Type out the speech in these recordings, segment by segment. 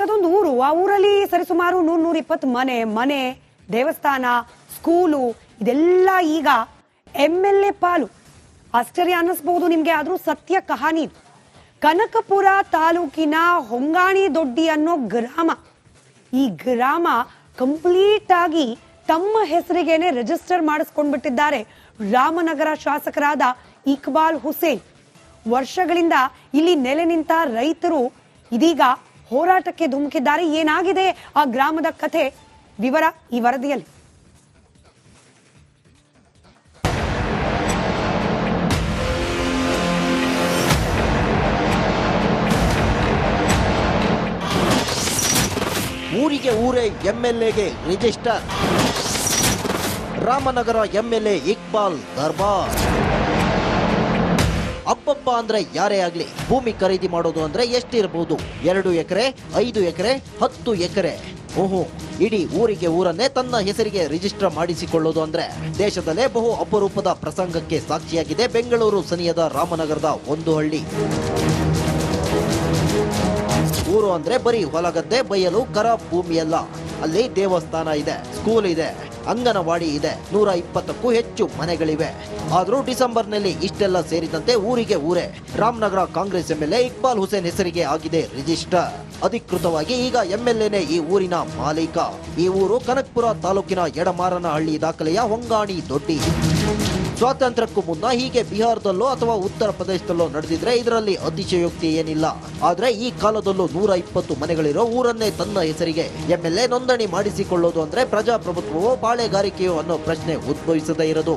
ಅದೊಂದು ಊರು, ಆ ಊರಲ್ಲಿ ಸರಿಸುಮಾರು 100-120 ಮನೆ, ದೇವಸ್ಥಾನ, ಸ್ಕೂಲು ಇದೆಲ್ಲ ಈಗ MLA ಪಾಲು. ಆಶ್ಚರ್ಯ ಅನ್ನಿಸ್ಬಹುದು ನಿಮ್ಗೆ, ಆದ್ರೂ ಸತ್ಯ ಕಹಾನಿ. ಕನಕಪುರ ತಾಲೂಕಿನ ಹೊಂಗಾಣಿ ದೊಡ್ಡಿ ಅನ್ನೋ ಗ್ರಾಮ, ಈ ಗ್ರಾಮ ಕಂಪ್ಲೀಟ್ ಆಗಿ ತಮ್ಮ ಹೆಸರಿಗೇನೆ ರಿಜಿಸ್ಟರ್ ಮಾಡಿಸ್ಕೊಂಡ್ಬಿಟ್ಟಿದ್ದಾರೆ ರಾಮನಗರ ಶಾಸಕರಾದ ಇಕ್ಬಾಲ್ ಹುಸೇನ್. ವರ್ಷಗಳಿಂದ ಇಲ್ಲಿ ನೆಲೆ ನಿಂತ ರೈತರು ಇದೀಗ ಹೋರಾಟಕ್ಕೆ ಧುಮುಕಿದ್ದಾರೆ. ಏನಾಗಿದೆ ಆ ಗ್ರಾಮದ ಕಥೆ, ವಿವರ ಈ ವರದಿಯಲ್ಲಿ. ಊರಿಗೆ ಊರೇ MLAಗೆ ರಿಜಿಸ್ಟರ್. ರಾಮನಗರ MLA ಇಕ್ಬಾಲ್ ದರ್ಬಾರ್. ಅಬ್ಬಬ್ಬ ಅಂದ್ರೆ ಯಾರೇ ಆಗ್ಲಿ ಭೂಮಿ ಖರೀದಿ ಮಾಡೋದು ಅಂದ್ರೆ ಎಷ್ಟಿರಬಹುದು? 2 ಎಕರೆ, 5 ಎಕರೆ, 10 ಎಕರೆ. ಓಹೋ, ಇಡೀ ಊರಿಗೆ ಊರನ್ನೇ ತನ್ನ ಹೆಸರಿಗೆ ರಿಜಿಸ್ಟರ್ ಮಾಡಿಸಿಕೊಳ್ಳೋದು ಅಂದ್ರೆ ದೇಶದಲ್ಲೇ ಬಹು ಅಪರೂಪದ ಪ್ರಸಂಗಕ್ಕೆ ಸಾಕ್ಷಿಯಾಗಿದೆ ಬೆಂಗಳೂರು ಸನಿಯದ ರಾಮನಗರದ ಒಂದು ಹಳ್ಳಿ. ಊರು ಅಂದ್ರೆ ಬರೀ ಹೊಲಗದ್ದೆ, ಬಯಲು, ಖರಾಬ್ ಭೂಮಿಯಲ್ಲ. ಅಲ್ಲಿ ದೇವಸ್ಥಾನ ಇದೆ, ಸ್ಕೂಲ್ ಇದೆ, ಅಂಗನವಾಡಿ ಇದೆ, 120ಕ್ಕೂ ಹೆಚ್ಚು ಮನೆಗಳಿವೆ. ಆದ್ರೂ ಡಿಸೆಂಬರ್ನಲ್ಲಿ ಇಷ್ಟೆಲ್ಲ ಸೇರಿದಂತೆ ಊರಿಗೆ ಊರೇ ರಾಮನಗರ ಕಾಂಗ್ರೆಸ್ MLA ಇಕ್ಬಾಲ್ ಹುಸೇನ್ ಹೆಸರಿಗೆ ಆಗಿದೆ ರಿಜಿಸ್ಟರ್. ಅಧಿಕೃತವಾಗಿ ಈಗ MLAನೇ ಈ ಊರಿನ ಮಾಲೀಕ. ಈ ಊರು ಕನಕಪುರ ತಾಲೂಕಿನ ಎಡಮಾರನಹಳ್ಳಿ ದಾಖಲೆಯ ಹೊಂಗಾಣಿ ದೊಡ್ಡಿ. ಸ್ವಾತಂತ್ರ್ಯಕ್ಕೂ ಮುನ್ನ ಹೀಗೆ ಬಿಹಾರದಲ್ಲೋ ಅಥವಾ ಉತ್ತರ ಪ್ರದೇಶದಲ್ಲೋ ನಡೆದಿದ್ರೆ ಇದರಲ್ಲಿ ಅತಿಶಯೋಕ್ತಿ ಏನಿಲ್ಲ. ಆದ್ರೆ ಈ ಕಾಲದಲ್ಲೂ 120 ಮನೆಗಳಿರೋ ಊರನ್ನೇ ತನ್ನ ಹೆಸರಿಗೆ MLA ನೋಂದಣಿ ಮಾಡಿಸಿಕೊಳ್ಳೋದು ಅಂದ್ರೆ ಪ್ರಜಾಪ್ರಭುತ್ವವೋ ಬಾಳೆಗಾರಿಕೆಯೋ ಅನ್ನೋ ಪ್ರಶ್ನೆ ಉದ್ಭವಿಸದೇ ಇರೋದು.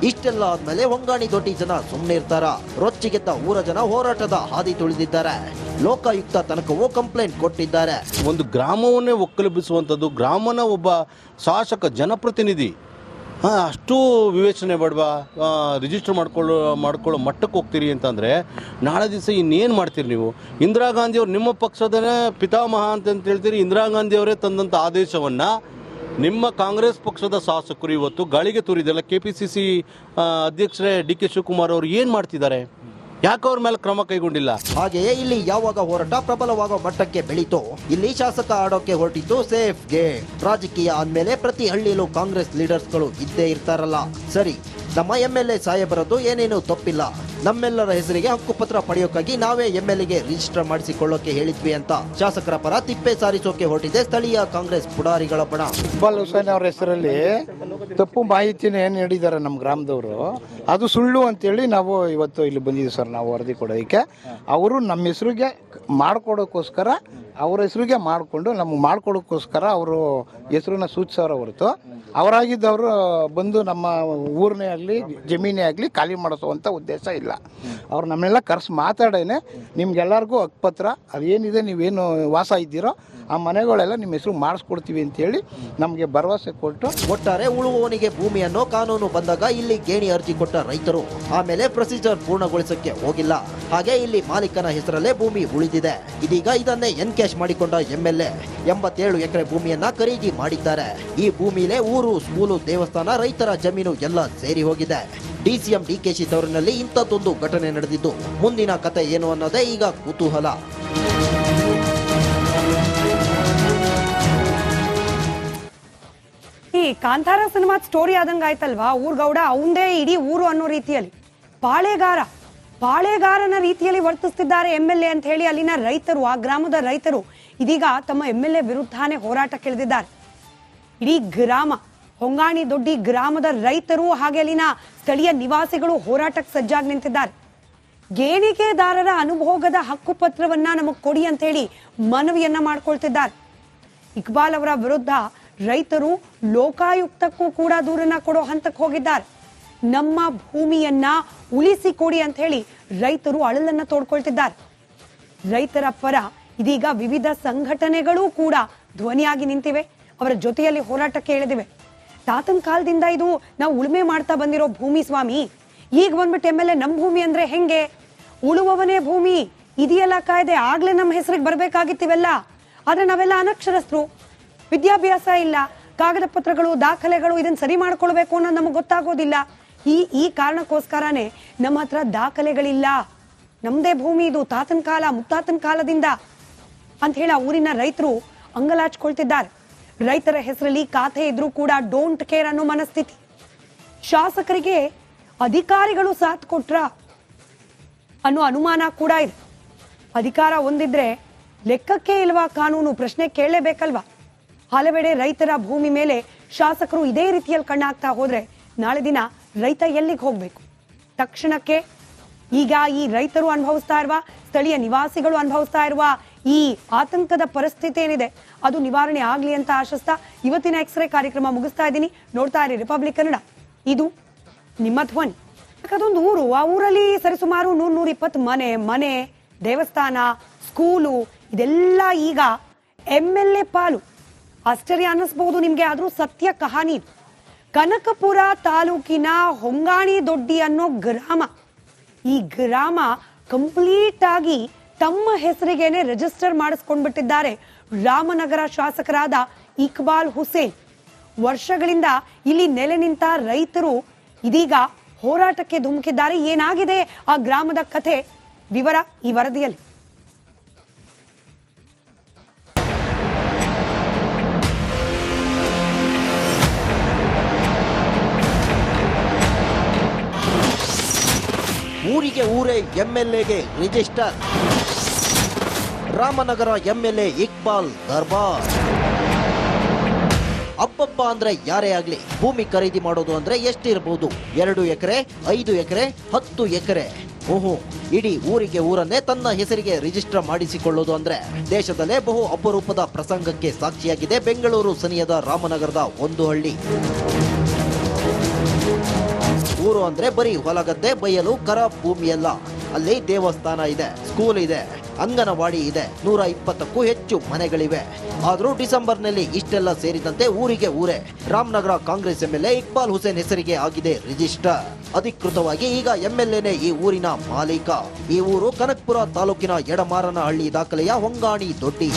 ಇಷ್ಟೆಲ್ಲ ಆದ್ಮೇಲೆ ಹೊಂಗಾಣಿ ದೊಡ್ಡಿ ಜನ ಸುಮ್ಮನೆ ಇರ್ತಾರ? ರೊಚ್ಚಿಗೆದ್ದ ಊರ ಜನ ಹೋರಾಟದ ಹಾದಿ ತುಳಿದಿದ್ದಾರೆ. ಲೋಕಾಯುಕ್ತ ತನಕವೂ ಕಂಪ್ಲೇಂಟ್ ಕೊಟ್ಟಿದ್ದಾರೆ. ಒಂದು ಗ್ರಾಮವನ್ನೇ ಒಕ್ಕಲೆಬ್ಬಿಸುವಂಥದ್ದು, ಗ್ರಾಮನ ಒಬ್ಬ ಶಾಸಕ ಜನಪ್ರತಿನಿಧಿ ಅಷ್ಟು ವಿವೇಚನೆ ಬೇಡವಾ? ರಿಜಿಸ್ಟರ್ ಮಾಡ್ಕೊಳ್ಳೋ ಮಟ್ಟಕ್ಕೆ ಹೋಗ್ತೀರಿ ಅಂತಂದರೆ ನಾಳೆ ದಿವಸ ಇನ್ನೇನು ಮಾಡ್ತೀರಿ ನೀವು? ಇಂದಿರಾ ಗಾಂಧಿಯವರು ನಿಮ್ಮ ಪಕ್ಷದ ಪಿತಾಮಹ ಅಂತ ಹೇಳ್ತೀರಿ. ಇಂದಿರಾ ಗಾಂಧಿಯವರೇ ತಂದಂಥ ಆದೇಶವನ್ನು ನಿಮ್ಮ ಕಾಂಗ್ರೆಸ್ ಪಕ್ಷದ ಶಾಸಕರು ಇವತ್ತು ಗಾಳಿಗೆ ತೂರಿದೆಲ್ಲ. KPCC ಅಧ್ಯಕ್ಷರೇ DK ಶಿವಕುಮಾರ್ ಅವರು ಏನು ಮಾಡ್ತಿದ್ದಾರೆ? ಯಾಕೆ ಅವ್ರ ಮೇಲೆ ಕ್ರಮ ಕೈಗೊಂಡಿಲ್ಲ? ಹಾಗೆಯೇ ಇಲ್ಲಿ ಯಾವಾಗ ಹೋರಾಟ ಪ್ರಬಲವಾಗೋ ಮಟ್ಟಕ್ಕೆ ಬೆಳೀತು, ಇಲ್ಲಿ ಶಾಸಕ ಆಡೋಕೆ ಹೊರಟಿದ್ದು ಸೇಫ್ ಗೇಮ್. ರಾಜಕೀಯ ಅಂದ್ಮೇಲೆ ಪ್ರತಿ ಹಳ್ಳಿಯಲ್ಲೂ ಕಾಂಗ್ರೆಸ್ ಲೀಡರ್ಸ್ಗಳು ಇದ್ದೇ ಇರ್ತಾರಲ್ಲ. ಸರಿ, ನಮ್ಮ MLA ಸಾಹೇಬರದ್ದು ಏನೇನು ತಪ್ಪಿಲ್ಲ, ನಮ್ಮೆಲ್ಲರ ಹೆಸರಿಗೆ ಹಕ್ಕುಪತ್ರ ಪಡೆಯೋಕ್ಕಾಗಿ ನಾವೇ MLAಗೆ ರಿಜಿಸ್ಟರ್ ಮಾಡಿಸಿಕೊಳ್ಳೋಕೆ ಹೇಳಿದ್ವಿ ಅಂತ ಶಾಸಕರ ಪರ ತಿಪ್ಪೆ ಸಾರಿಸೋಕೆ ಹೊರಟಿದೆ ಸ್ಥಳೀಯ ಕಾಂಗ್ರೆಸ್ ಪುಡಾರಿಗಳ ಬಣ. ಇಕ್ಬಾಲ್ ಹುಸೇನ್ ಅವರ ಹೆಸರಲ್ಲಿ ತಪ್ಪು ಮಾಹಿತಿನ ಏನು ನೀಡಿದ್ದಾರೆ ನಮ್ಮ ಗ್ರಾಮದವರು, ಅದು ಸುಳ್ಳು ಅಂತೇಳಿ ನಾವು ಇವತ್ತು ಇಲ್ಲಿ ಬಂದಿದ್ದೀವಿ ಸರ್. ನಾವು ವರದಿ ಕೊಡೋದಕ್ಕೆ ಅವರು ನಮ್ಮ ಹೆಸರಿಗೆ ಮಾಡ್ಕೊಡೋಕ್ಕೋಸ್ಕರ, ಅವ್ರ ಹೆಸರಿಗೆ ಮಾಡಿಕೊಂಡು ನಮ್ಗೆ ಮಾಡ್ಕೊಡೋಕ್ಕೋಸ್ಕರ ಅವರು ಹೆಸರನ್ನ ಸೂಚಿಸೋರ ಹೊರತು ಅವರಾಗಿದ್ದವರು ಬಂದು ನಮ್ಮ ಊರನ್ನೇ ಆಗಲಿ ಜಮೀನೇ ಆಗಲಿ ಖಾಲಿ ಮಾಡಿಸುವಂಥ ಉದ್ದೇಶ ಇಲ್ಲ. ಅವ್ರು ನಮ್ಮನ್ನೆಲ್ಲ ಕರೆಸಿ ಮಾತಾಡೇನೆ ನಿಮ್ಗೆಲ್ಲರಿಗೂ ಹಕ್ಕುಪತ್ರ ಅದೇನಿದೆ, ನೀವೇನು ವಾಸ ಇದ್ದೀರೋ ಆ ಮನೆಗಳೆಲ್ಲ ನಿಮ್ಮ ಹೆಸರು ಮಾಡಿಸ್ಕೊಡ್ತೀವಿ ಅಂತೇಳಿ ನಮಗೆ ಭರವಸೆ ಕೊಟ್ಟು. ಒಟ್ಟಾರೆ ಉಳುವವನಿಗೆ ಭೂಮಿ ಅನ್ನೋ ಕಾನೂನು ಬಂದಾಗ ಇಲ್ಲಿ ಗೇಣಿ ಅರ್ಜಿ ಕೊಟ್ಟ ರೈತರು ಆಮೇಲೆ ಪ್ರೊಸೀಜರ್ ಪೂರ್ಣಗೊಳಿಸಕ್ಕೆ ಹೋಗಿಲ್ಲ. ಹಾಗೆ ಇಲ್ಲಿ ಮಾಲೀಕನ ಹೆಸರಲ್ಲೇ ಭೂಮಿ ಉಳಿದಿದೆ. ಇದೀಗ ಇದನ್ನೇ ಎನ್ಕ್ಯಾಶ್ ಮಾಡಿಕೊಂಡ MLA 87 ಎಕರೆ ಭೂಮಿಯನ್ನ ಖರೀದಿ ಮಾಡಿದ್ದಾರೆ. ಈ ಭೂಮಿಲೇ ಊರು, ಸ್ಕೂಲು, ದೇವಸ್ಥಾನ, ರೈತರ ಜಮೀನು ಎಲ್ಲ ಸೇರಿ ಹೋಗಿದೆ. DCM DKC ತವರಿನಲ್ಲಿ ಇಂಥದ್ದೊಂದು ಘಟನೆ ನಡೆದಿದ್ದು ಮುಂದಿನ ಕತೆ ಏನು ಅನ್ನೋದೇ ಈಗ ಕುತೂಹಲ. ಈ ಕಾಂತಾರ ಸಿನಿಮಾ ಸ್ಟೋರಿ ಆದಂಗ ಆಯ್ತಲ್ವಾ? ಊರ್ಗೌಡ ಅವಂದೇ ಇಡೀ ಊರು ಅನ್ನೋ ರೀತಿಯಲ್ಲಿ ಪಾಳೆಗಾರನ ರೀತಿಯಲ್ಲಿ ವರ್ತಿಸ್ತಿದ್ದಾರೆ MLA ಅಂತ ಹೇಳಿ ಅಲ್ಲಿನ ರೈತರು, ಆ ಗ್ರಾಮದ ರೈತರು ಇದೀಗ ತಮ್ಮ MLA ವಿರುದ್ಧನೇ ಹೋರಾಟಕ್ಕೆ ಇಳಿದಿದ್ದಾರೆ. ಇಡೀ ಗ್ರಾಮ, ಹೊಂಗಾಣಿ ದೊಡ್ಡಿ ಗ್ರಾಮದ ರೈತರು ಹಾಗೆ ಅಲ್ಲಿನ ಸ್ಥಳೀಯ ನಿವಾಸಿಗಳು ಹೋರಾಟಕ್ಕೆ ಸಜ್ಜಾಗಿ ನಿಂತಿದ್ದಾರೆ. ಗೇಣಿಕೆದಾರರ ಅನುಭೋಗದ ಹಕ್ಕುಪತ್ರವನ್ನ ನಮಗೆ ಕೊಡಿ ಅಂತ ಹೇಳಿ ಮನವಿಯನ್ನ ಮಾಡ್ಕೊಳ್ತಿದ್ದಾರೆ. ಇಕ್ಬಾಲ್ ಅವರ ವಿರುದ್ಧ ರೈತರು ಲೋಕಾಯುಕ್ತಕ್ಕೂ ಕೂಡ ದೂರನ್ನ ಕೊಡೋ ಹಂತಕ್ಕೆ ಹೋಗಿದ್ದಾರೆ. ನಮ್ಮ ಭೂಮಿಯನ್ನ ಉಳಿಸಿಕೊಡಿ ಅಂತ ಹೇಳಿ ರೈತರು ಅಳಲನ್ನ ತೋಡ್ಕೊಳ್ತಿದ್ದಾರೆ. ರೈತರ ಪರ ಇದೀಗ ವಿವಿಧ ಸಂಘಟನೆಗಳು ಕೂಡ ಧ್ವನಿಯಾಗಿ ನಿಂತಿವೆ, ಅವರ ಜೊತೆಯಲ್ಲಿ ಹೋರಾಟಕ್ಕೆ ಇಳಿದಿವೆ. ತಾತನ ಕಾಲದಿಂದ ಇದು ನಾವು ಉಳುಮೆ ಮಾಡ್ತಾ ಬಂದಿರೋ ಭೂಮಿ ಸ್ವಾಮಿ, ಈಗ ಬಂದ್ಬಿಟ್ಟು MLA ನಮ್ಮ ಭೂಮಿ ಅಂದ್ರೆ ಹೆಂಗೆ? ಉಳುವವನೇ ಭೂಮಿ ಇದೆಯಲ್ಲ ಕಾಯ್ದೆ, ಆಗ್ಲೇ ನಮ್ಮ ಹೆಸರಿಗೆ ಬರ್ಬೇಕಾಗಿತ್ತಿವೆಲ್ಲ. ಆದ್ರೆ ನಾವೆಲ್ಲ ಅನಕ್ಷರಸ್ಥರು, ವಿದ್ಯಾಭ್ಯಾಸ ಇಲ್ಲ, ಕಾಗದ ಪತ್ರಗಳು, ದಾಖಲೆಗಳು ಇದನ್ನ ಸರಿ ಮಾಡ್ಕೊಳ್ಬೇಕು ಅನ್ನೋದು ನಮಗೆ ಗೊತ್ತಾಗೋದಿಲ್ಲ. ಈ ಕಾರಣಕ್ಕೋಸ್ಕರನೇ ನಮ್ಮ ಹತ್ರ ದಾಖಲೆಗಳಿಲ್ಲ, ನಮ್ದೇ ಭೂಮಿ ಇದು, ತಾತನ ಕಾಲ ಮುತ್ತಾತನ ಕಾಲದಿಂದ ಅಂತ ಹೇಳಿ ಆ ಊರಿನ ರೈತರು ಅಂಗಲಾಚ್ಕೊಳ್ತಿದ್ದಾರೆ. ರೈತರ ಹೆಸರಲ್ಲಿ ಖಾತೆ ಇದ್ರೂ ಕೂಡ ಡೋಂಟ್ ಕೇರ್ ಅನ್ನೋ ಮನಸ್ಥಿತಿ. ಶಾಸಕರಿಗೆ ಅಧಿಕಾರಿಗಳು ಸಾಥ್ ಕೊಟ್ರ ಅನ್ನೋ ಅನುಮಾನ ಕೂಡ ಇದೆ. ಅಧಿಕಾರ ಹೊಂದಿದ್ರೆ ಲೆಕ್ಕಕ್ಕೆ ಇಲ್ವಾ ಕಾನೂನು, ಪ್ರಶ್ನೆ ಕೇಳಲೇಬೇಕಲ್ವಾ? ಹಲವೆಡೆ ರೈತರ ಭೂಮಿ ಮೇಲೆ ಶಾಸಕರು ಇದೇ ರೀತಿಯಲ್ಲಿ ಕಣ್ಣಾಗ್ತಾ ಹೋದ್ರೆ ನಾಳೆ ದಿನ ರೈತ ಎಲ್ಲಿಗೆ ಹೋಗ್ಬೇಕು? ತಕ್ಷಣಕ್ಕೆ ಈಗ ಈ ರೈತರು ಅನುಭವಿಸ್ತಾ ಇರುವ, ಸ್ಥಳೀಯ ನಿವಾಸಿಗಳು ಅನುಭವಿಸ್ತಾ ಇರುವ ಈ ಆತಂಕದ ಪರಿಸ್ಥಿತಿ ಏನಿದೆ ಅದು ನಿವಾರಣೆ ಆಗ್ಲಿ ಅಂತ ಆಶಿಸ್ತಾ ಇವತ್ತಿನ ಎಕ್ಸ್ರೇ ಕಾರ್ಯಕ್ರಮ ಮುಗಿಸ್ತಾ ಇದ್ದೀನಿ. ನೋಡ್ತಾ ಇರಿ ರಿಪಬ್ಲಿಕ್ ಕನ್ನಡ, ಇದು ನಿಮ್ಮ ಧ್ವನಿ. ಅದೊಂದು ಊರು, ಆ ಊರಲ್ಲಿ ಸರಿಸುಮಾರು 100-120 ಮನೆ, ದೇವಸ್ಥಾನ, ಸ್ಕೂಲು ಇದೆಲ್ಲ ಈಗ MLA ಪಾಲು. ಆಶ್ಚರ್ಯ ಅನ್ನಿಸ್ಬಹುದು ನಿಮ್ಗೆ, ಆದ್ರೂ ಸತ್ಯ ಕಹಾನಿ. ಕನಕಪುರ ತಾಲೂಕಿನ ಹೊಂಗಾಣಿ ದೊಡ್ಡಿ ಅನ್ನೋ ಗ್ರಾಮ, ಈ ಗ್ರಾಮ ಕಂಪ್ಲೀಟ್ ಆಗಿ ತಮ್ಮ ಹೆಸರಿಗೇನೆ ರಿಜಿಸ್ಟರ್ ಮಾಡಿಸ್ಕೊಂಡ್ಬಿಟ್ಟಿದ್ದಾರೆ ರಾಮನಗರ ಶಾಸಕರಾದ ಇಕ್ಬಾಲ್ ಹುಸೇನ್. ವರ್ಷಗಳಿಂದ ಇಲ್ಲಿ ನೆಲೆ ನಿಂತ ರೈತರು ಇದೀಗ ಹೋರಾಟಕ್ಕೆ ಧುಮುಕಿದ್ದಾರೆ. ಏನಾಗಿದೆ ಆ ಗ್ರಾಮದ ಕಥೆ, ವಿವರ ಈ ವರದಿಯಲ್ಲಿ. ಊರಿಗೆ ಊರೇ MLAಗೆ ರಿಜಿಸ್ಟರ್. ರಾಮನಗರ MLA ಇಕ್ಬಾಲ್ ದರ್ಬಾರ್. ಅಬ್ಬಬ್ಬ ಅಂದ್ರೆ ಯಾರೇ ಆಗ್ಲಿ ಭೂಮಿ ಖರೀದಿ ಮಾಡೋದು ಅಂದ್ರೆ ಎಷ್ಟಿರಬಹುದು? 2 ಎಕರೆ, 5 ಎಕರೆ, 10 ಎಕರೆ. ಓಹೋ, ಇಡೀ ಊರಿಗೆ ಊರನ್ನೇ ತನ್ನ ಹೆಸರಿಗೆ ರಿಜಿಸ್ಟರ್ ಮಾಡಿಸಿಕೊಳ್ಳೋದು ಅಂದ್ರೆ ದೇಶದಲ್ಲೇ ಬಹು ಅಪರೂಪದ ಪ್ರಸಂಗಕ್ಕೆ ಸಾಕ್ಷಿಯಾಗಿದೆ ಬೆಂಗಳೂರು ಸನಿಯದ ರಾಮನಗರದ ಒಂದು ಹಳ್ಳಿ. ಊರು ಅಂದ್ರೆ ಬರೀ ಹೊಲಗದ್ದೆ, ಬಯಲು, ಖರಾಬ್ ಭೂಮಿಯಲ್ಲ. ಅಲ್ಲಿ ದೇವಸ್ಥಾನ ಇದೆ, ಸ್ಕೂಲ್ ಇದೆ, ಅಂಗನವಾಡಿ ಇದೆ, 120ಕ್ಕೂ ಹೆಚ್ಚು ಮನೆಗಳಿವೆ. ಆದ್ರೂ ಡಿಸೆಂಬರ್ನಲ್ಲಿ ಇಷ್ಟೆಲ್ಲ ಸೇರಿದಂತೆ ಊರಿಗೆ ಊರೇ ರಾಮನಗರ ಕಾಂಗ್ರೆಸ್ MLA ಇಕ್ಬಾಲ್ ಹುಸೇನ್ ಹೆಸರಿಗೆ ಆಗಿದೆ ರಿಜಿಸ್ಟರ್. ಅಧಿಕೃತವಾಗಿ ಈಗ MLAನೇ ಈ ಊರಿನ ಮಾಲೀಕ. ಈ ಊರು ಕನಕಪುರ ತಾಲೂಕಿನ ಎಡಮಾರನಹಳ್ಳಿ ದಾಖಲೆಯ ಹೊಂಗಾಣಿ ದೊಡ್ಡಿ.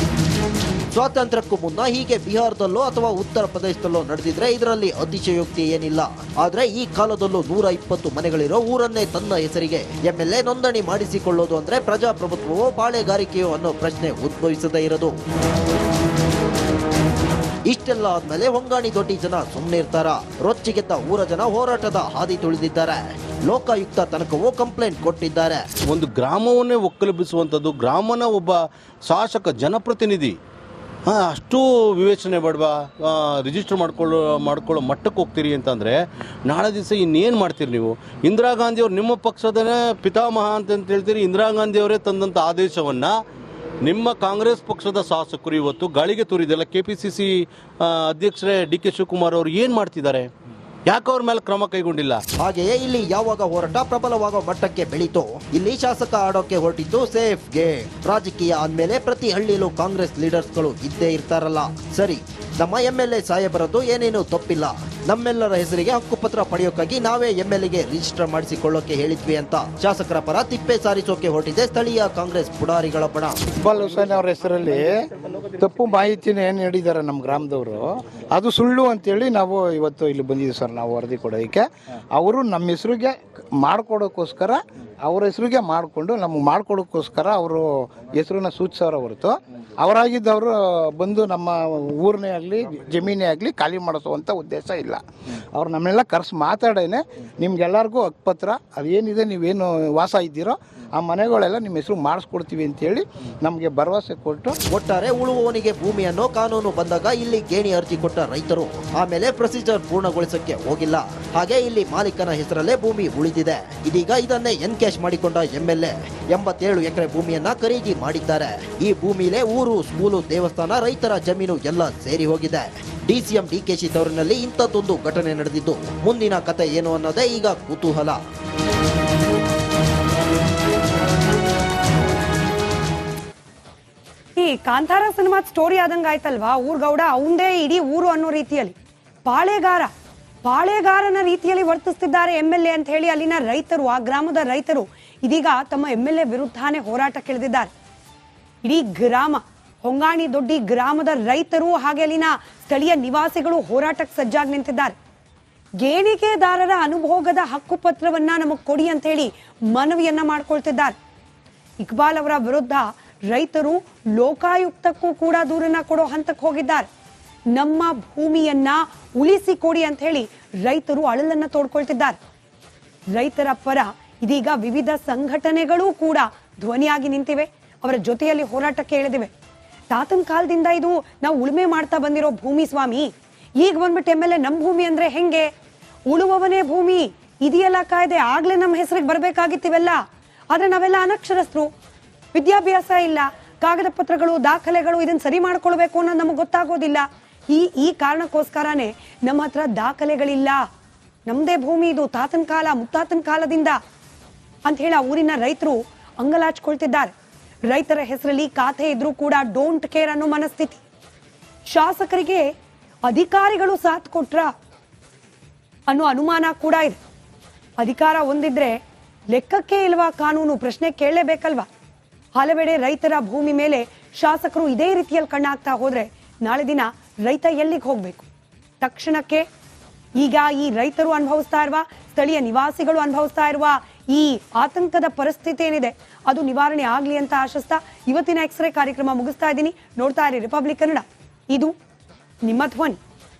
ಸ್ವಾತಂತ್ರ್ಯಕ್ಕೂ ಮುನ್ನ ಹೀಗೆ ಬಿಹಾರದಲ್ಲೋ ಅಥವಾ ಉತ್ತರ ಪ್ರದೇಶದಲ್ಲೋ ನಡೆದಿದ್ರೆ ಇದರಲ್ಲಿ ಅತಿಶಯೋಕ್ತಿ ಏನಿಲ್ಲ. ಆದ್ರೆ ಈ ಕಾಲದಲ್ಲೂ 120 ಮನೆಗಳಿರೋ ಊರನ್ನೇ ತನ್ನ ಹೆಸರಿಗೆ MLA ನೋಂದಣಿ ಮಾಡಿಸಿಕೊಳ್ಳೋದು ಅಂದ್ರೆ ಪ್ರಜಾಪ್ರಭುತ್ವವೋ ಬಾಳೆಗಾರಿಕೆಯೋ ಅನ್ನೋ ಪ್ರಶ್ನೆ ಉದ್ಭವಿಸದೇ ಇರೋದು. ಇಷ್ಟೆಲ್ಲ ಆದ್ಮೇಲೆ ಹೊಂಗಾಣಿ ದೊಡ್ಡಿ ಜನ ಸುಮ್ಮನೆ ಇರ್ತಾರ? ರೊಚ್ಚಿಗೆದ್ದ ಊರ ಜನ ಹೋರಾಟದ ಹಾದಿ ತುಳಿದಿದ್ದಾರೆ. ಲೋಕಾಯುಕ್ತ ತನಕವೂ ಕಂಪ್ಲೇಂಟ್ ಕೊಟ್ಟಿದ್ದಾರೆ. ಒಂದು ಗ್ರಾಮವನ್ನೇ ಒಕ್ಕಲೆಬ್ಬಿಸುವಂಥದ್ದು, ಗ್ರಾಮನ ಒಬ್ಬ ಶಾಸಕ ಜನಪ್ರತಿನಿಧಿ ಅಷ್ಟು ವಿವೇಚನೆ ಬೇಡವಾ? ರಿಜಿಸ್ಟರ್ ಮಾಡ್ಕೊಳ್ಳೋ ಮಟ್ಟಕ್ಕೆ ಹೋಗ್ತೀರಿ ಅಂತಂದರೆ ನಾಳೆ ದಿವಸ ಇನ್ನೇನು ಮಾಡ್ತೀರಿ ನೀವು? ಇಂದಿರಾ ಗಾಂಧಿಯವರು ನಿಮ್ಮ ಪಕ್ಷದನೇ ಪಿತಾಮಹ ಅಂತ ಹೇಳ್ತೀರಿ. ಇಂದಿರಾ ಗಾಂಧಿಯವರೇ ತಂದಂಥ ಆದೇಶವನ್ನು ನಿಮ್ಮ ಕಾಂಗ್ರೆಸ್ ಪಕ್ಷದ ಶಾಸಕರು ಇವತ್ತು ಗಾಳಿಗೆ ತೂರಿದೆಲ್ಲ. KPCC ಅಧ್ಯಕ್ಷರೇ DK ಶಿವಕುಮಾರ್ ಅವರು ಏನು ಮಾಡ್ತಿದ್ದಾರೆ? ಯಾಕೆ ಅವ್ರ ಮೇಲೆ ಕ್ರಮ ಕೈಗೊಂಡಿಲ್ಲ? ಹಾಗೆಯೇ ಇಲ್ಲಿ ಯಾವಾಗ ಹೋರಾಟ ಪ್ರಬಲವಾಗೋ ಮಟ್ಟಕ್ಕೆ ಬೆಳೀತು, ಇಲ್ಲಿ ಶಾಸಕ ಆಡೋಕೆ ಹೊರಟಿದ್ದು ಸೇಫ್ ಗೇಮ್. ರಾಜಕೀಯ ಅಂದ್ಮೇಲೆ ಪ್ರತಿ ಹಳ್ಳಿಲೂ ಕಾಂಗ್ರೆಸ್ ಲೀಡರ್ಸ್ಗಳು ಇದ್ದೇ ಇರ್ತಾರಲ್ಲ. ಸರಿ, ನಮ್ಮ MLA ಸಾಹೇಬರದ್ದು ಏನೇನು ತಪ್ಪಿಲ್ಲ, ನಮ್ಮೆಲ್ಲರ ಹೆಸರಿಗೆ ಹಕ್ಕುಪತ್ರ ಪಡೆಯೋಕ್ಕಾಗಿ ನಾವೇ MLAಗೆ ರಿಜಿಸ್ಟರ್ ಮಾಡಿಸಿಕೊಳ್ಳೋಕೆ ಹೇಳಿದ್ವಿ ಅಂತ ಶಾಸಕರ ಪರ ತಿಪ್ಪೆ ಸಾರಿಸೋಕೆ ಹೊರಟಿದೆ ಸ್ಥಳೀಯ ಕಾಂಗ್ರೆಸ್ ಪುಡಾರಿಗಳ ಬಣ. ಇಕ್ಬಾಲ್ ಹುಸೇನ್ ಅವ್ರ ಹೆಸರಲ್ಲಿ ತಪ್ಪು ಮಾಹಿತಿನ ಏನು ನೀಡಿದ್ದಾರೆ ನಮ್ಮ ಗ್ರಾಮದವರು, ಅದು ಸುಳ್ಳು ಅಂತೇಳಿ ನಾವು ಇವತ್ತು ಇಲ್ಲಿ ಬಂದಿದ್ದೀವಿ ಸರ್. ನಾವು ವರದಿ ಕೊಡೋದಕ್ಕೆ ಅವರು ನಮ್ಮ ಹೆಸರಿಗೆ ಮಾಡ್ಕೊಡೋಕ್ಕೋಸ್ಕರ ಅವ್ರ ಹೆಸರಿಗೆ ಮಾಡಿಕೊಂಡು ನಮಗೆ ಮಾಡ್ಕೊಡೋಕ್ಕೋಸ್ಕರ ಅವರು ಹೆಸರನ್ನ ಸೂಚಿಸೋರ ಹೊರತು ಅವರಾಗಿದ್ದವರು ಬಂದು ನಮ್ಮ ಊರನ್ನೇ ಆಗಲಿ ಜಮೀನೇ ಆಗಲಿ ಖಾಲಿ ಮಾಡಿಸುವಂಥ ಉದ್ದೇಶ ಇಲ್ಲ. ಅವ್ರು ನಮ್ಮನ್ನೆಲ್ಲ ಕರೆಸಿ ಮಾತಾಡೇನೆ ನಿಮ್ಗೆಲ್ಲರಿಗೂ ಹಕ್ಕುಪತ್ರ ಅದೇನಿದೆ ನೀವೇನು ವಾಸ ಇದ್ದೀರೋ ಆ ಮನೆಗಳೆಲ್ಲ ನಿಮ್ಮ ಹೆಸರು ಮಾಡಿಸ್ಕೊಡ್ತೀವಿ ಅಂತೇಳಿ ನಮಗೆ ಭರವಸೆ ಕೊಟ್ಟು, ಒಟ್ಟಾರೆ ಉಳುವವನಿಗೆ ಭೂಮಿ ಅನ್ನೋ ಕಾನೂನು ಬಂದಾಗ ಇಲ್ಲಿ ಗೇಣಿ ಅರ್ಜಿ ಕೊಟ್ಟ ರೈತರು ಆಮೇಲೆ ಪ್ರೊಸೀಜರ್ ಪೂರ್ಣಗೊಳಿಸಕ್ಕೆ ಹೋಗಿಲ್ಲ. ಹಾಗೆ ಇಲ್ಲಿ ಮಾಲೀಕನ ಹೆಸರಲ್ಲೇ ಭೂಮಿ ಉಳಿದಿದೆ. ಇದೀಗ ಇದನ್ನೇ ಎನ್ಕ್ಯಾಶ್ ಮಾಡಿಕೊಂಡ MLA 87 ಎಕರೆ ಭೂಮಿಯನ್ನ ಖರೀದಿ ಮಾಡಿದ್ದಾರೆ. ಈ ಭೂಮಿಲೇ ಊರು, ಸ್ಕೂಲು, ದೇವಸ್ಥಾನ, ರೈತರ ಜಮೀನು ಎಲ್ಲ ಸೇರಿ ಹೋಗಿದೆ. DCM DKC ತವರಿನಲ್ಲಿ ಇಂಥದ್ದೊಂದು ಘಟನೆ ನಡೆದಿದ್ದು ಮುಂದಿನ ಕತೆ ಏನು ಅನ್ನೋದೇ ಈಗ ಕುತೂಹಲ. ಈ ಕಾಂತಾರ ಸಿನಿಮಾ ಸ್ಟೋರಿ ಆದಂಗ ಆಯ್ತಲ್ವಾ? ಊರ್ಗೌಡ ಅವಂದೇ ಇಡೀ ಊರು ಅನ್ನೋ ರೀತಿಯಲ್ಲಿ ಪಾಳೆಗಾರನ ರೀತಿಯಲ್ಲಿ ವರ್ತಿಸ್ತಿದ್ದಾರೆ MLA ಅಂತ ಹೇಳಿ ಅಲ್ಲಿನ ರೈತರು, ಆ ಗ್ರಾಮದ ರೈತರು ಇದೀಗ ತಮ್ಮ MLA ವಿರುದ್ಧನೇ ಹೋರಾಟಕ್ಕಿಳಿದಿದ್ದಾರೆ. ಇಡೀ ಗ್ರಾಮ, ಹೊಂಗಾಣಿ ದೊಡ್ಡಿ ಗ್ರಾಮದ ರೈತರು ಹಾಗೆ ಅಲ್ಲಿನ ಸ್ಥಳೀಯ ನಿವಾಸಿಗಳು ಹೋರಾಟಕ್ಕೆ ಸಜ್ಜಾಗಿ ನಿಂತಿದ್ದಾರೆ. ಗೇಣಿಕೆದಾರರ ಅನುಭೋಗದ ಹಕ್ಕುಪತ್ರವನ್ನ ನಮಗೆ ಕೊಡಿ ಅಂತ ಹೇಳಿ ಮನವಿಯನ್ನ ಮಾಡ್ಕೊಳ್ತಿದ್ದಾರೆ. ಇಕ್ಬಾಲ್ ಅವರ ವಿರುದ್ಧ ರೈತರು ಲೋಕಾಯುಕ್ತಕ್ಕೂ ಕೂಡ ದೂರನ್ನ ಕೊಡೋ ಹಂತಕ್ಕೆ ಹೋಗಿದ್ದಾರೆ. ನಮ್ಮ ಭೂಮಿಯನ್ನ ಉಳಿಸಿಕೊಡಿ ಅಂತ ಹೇಳಿ ರೈತರು ಅಳಲನ್ನ ತೋಡ್ಕೊಳ್ತಿದ್ದಾರೆ. ರೈತರ ಪರ ಇದೀಗ ವಿವಿಧ ಸಂಘಟನೆಗಳೂ ಕೂಡ ಧ್ವನಿಯಾಗಿ ನಿಂತಿವೆ, ಅವರ ಜೊತೆಯಲ್ಲಿ ಹೋರಾಟಕ್ಕೆ ಇಳಿದಿವೆ. ತಾತನ ಕಾಲದಿಂದ ಇದು ನಾವು ಉಳುಮೆ ಮಾಡ್ತಾ ಬಂದಿರೋ ಭೂಮಿ ಸ್ವಾಮಿ, ಈಗ ಬಂದ್ಬಿಟ್ಟು MLA ನಮ್ಮ ಭೂಮಿ ಅಂದ್ರೆ ಹೆಂಗೆ? ಉಳುವವನೇ ಭೂಮಿ ಇದೆಯಲ್ಲ ಕಾಯ್ದೆ, ಆಗ್ಲೇ ನಮ್ಮ ಹೆಸರಿಗೆ ಬರ್ಬೇಕಾಗಿತ್ತಿವೆಲ್ಲ. ಆದ್ರೆ ನಾವೆಲ್ಲ ಅನಕ್ಷರಸ್ಥರು, ವಿದ್ಯಾಭ್ಯಾಸ ಇಲ್ಲ, ಕಾಗದ ಪತ್ರಗಳು ದಾಖಲೆಗಳು ಇದನ್ನ ಸರಿ ಮಾಡ್ಕೊಳ್ಬೇಕು ಅನ್ನೋದು ನಮಗೆ ಗೊತ್ತಾಗೋದಿಲ್ಲ. ಈ ಕಾರಣಕ್ಕೋಸ್ಕರನೇ ನಮ್ಮ ಹತ್ರ ದಾಖಲೆಗಳಿಲ್ಲ. ನಮ್ದೇ ಭೂಮಿ ಇದು, ತಾತನ ಕಾಲ ಮುತ್ತಾತನ ಕಾಲದಿಂದ ಅಂತ ಹೇಳಿ ಆ ಊರಿನ ರೈತರು ಅಂಗಲಾಚ್ಕೊಳ್ತಿದ್ದಾರೆ. ರೈತರ ಹೆಸರಲ್ಲಿ ಖಾತೆ ಇದ್ರೂ ಕೂಡ ಡೋಂಟ್ ಕೇರ್ ಅನ್ನೋ ಮನಸ್ಥಿತಿ. ಶಾಸಕರಿಗೆ ಅಧಿಕಾರಿಗಳು ಸಾಥ್ ಕೊಟ್ರ ಅನ್ನೋ ಅನುಮಾನ ಕೂಡ ಇದೆ. ಅಧಿಕಾರ ಹೊಂದಿದ್ರೆ ಲೆಕ್ಕಕ್ಕೆ ಇಲ್ವಾ ಕಾನೂನು? ಪ್ರಶ್ನೆ ಕೇಳಲೇಬೇಕಲ್ವಾ? ಹಲವೆಡೆ ರೈತರ ಭೂಮಿ ಮೇಲೆ ಶಾಸಕರು ಇದೇ ರೀತಿಯಲ್ಲಿ ಕಣ್ಣಾಗ್ತಾ ಹೋದ್ರೆ ನಾಳೆ ದಿನ ರೈತ ಎಲ್ಲಿಗೆ ಹೋಗ್ಬೇಕು? ತಕ್ಷಣಕ್ಕೆ ಈಗ ಈ ರೈತರು ಅನುಭವಿಸ್ತಾ ಇರುವ, ಸ್ಥಳೀಯ ನಿವಾಸಿಗಳು ಅನುಭವಿಸ್ತಾ ಇರುವ ಈ ಆತಂಕದ ಪರಿಸ್ಥಿತಿ ಏನಿದೆ ಅದು ನಿವಾರಣೆ ಆಗ್ಲಿ ಅಂತ ಆಶಿಸ್ತಾ ಇವತ್ತಿನ ಎಕ್ಸ್ರೇ ಕಾರ್ಯಕ್ರಮ ಮುಗಿಸ್ತಾ ಇದ್ದೀನಿ. ನೋಡ್ತಾ ಇರಿ ರಿಪಬ್ಲಿಕ್ ಕನ್ನಡ, ಇದು ನಿಮ್ಮ ಧ್ವನಿ.